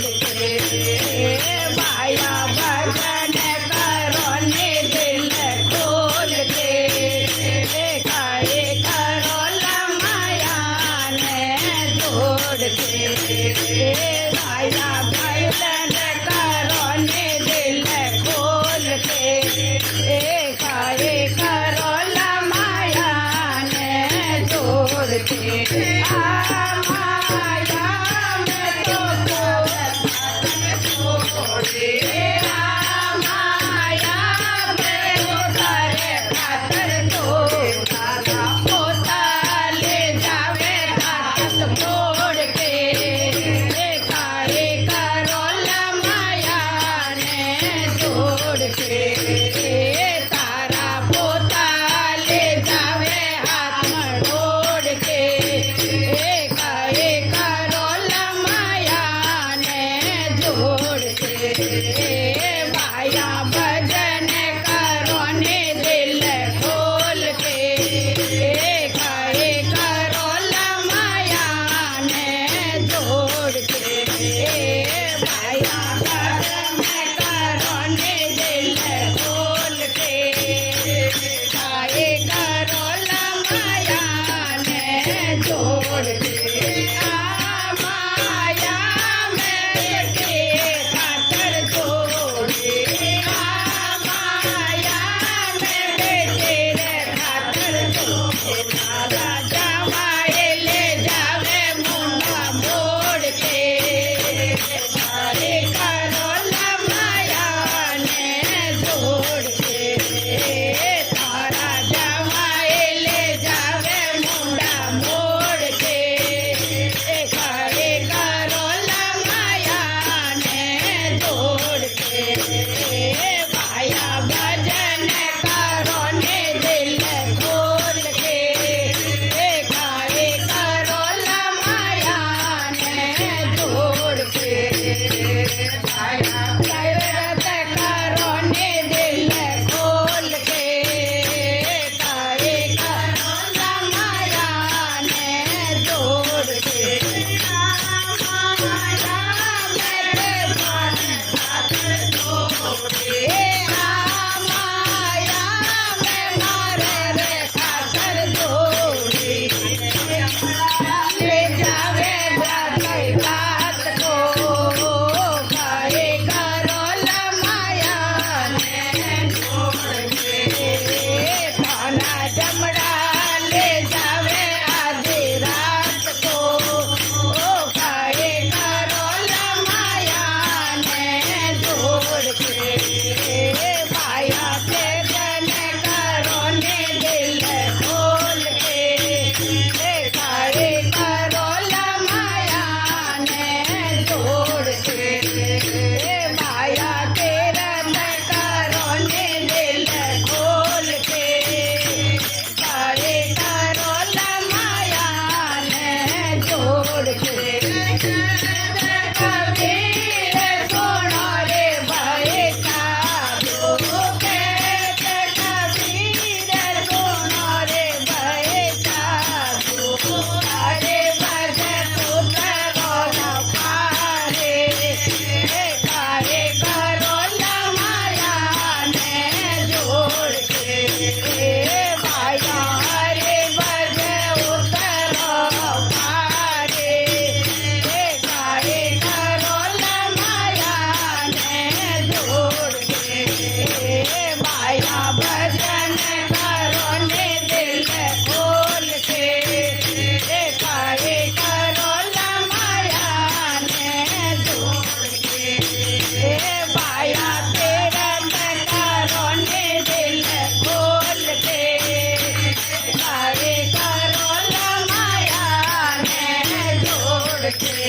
जोड़ के बाया भजन करो ने दिल खोल के काए करो लमाया ने जोड़ के बाया भजन करो ने दिल खोल के काए करो लमाया ने जोड़ के माया में तो माया में करे खातर तो दादा पोता ले जावे हाथ मोड़ के काए करो लमाया ने जोड़ के तारा पोता ले जावे हाथ मोड़ के काए करो लमाया ने जोड़ के माया भजन करो ने दिल खोल के काए करो लमाया ने जोड़ के माया भजन करो ने दिल खोल के काए करो लमाया ने जोड़ के माया में के खातर जोड़े माया में तेरे खातर जोड़े दादा जमाए ले जावे मुंडा मोड़ के काए करो लमाया ने जोड़ के तारा जमाए ले जावे मुंडा मोड़ के काए करो लमाया ने जोड़ के माया भजन करो ने दिल खोल के काए करो लमाया ने जोड़ के माया भजन करो ने दिल खोल के काए करो लमाया ने जोड़ के माया में खातर जोड़े माया में मारे रे खातर जोड़े ले जावे जाते रात को काए करो लमाया ने जोड़ के खाना जमड़ा ले जावे आधी रात को काए करो लमाया ने जोड़ के माया से जन करो ने दिल खोल के काए करो लमाया ने जोड़ के माया तेरा करो ने दिल खोल के काए करो लमाया ने जोड़ के कबीर सुनो रे भाई साधु कहते कबीर सुनो रे भाई साधु अरे भजन करो न पारे काए करो लमाया ने जोड़ के माया हरे भजन उतरो पारे काए करो लमाया ने जोड़ के माया भजन करो ने दिल खोल के काए करो लमाया ने जोड़ के माया तेरा करो ने दिल खोल के काए करो लमाया ने जोड़ के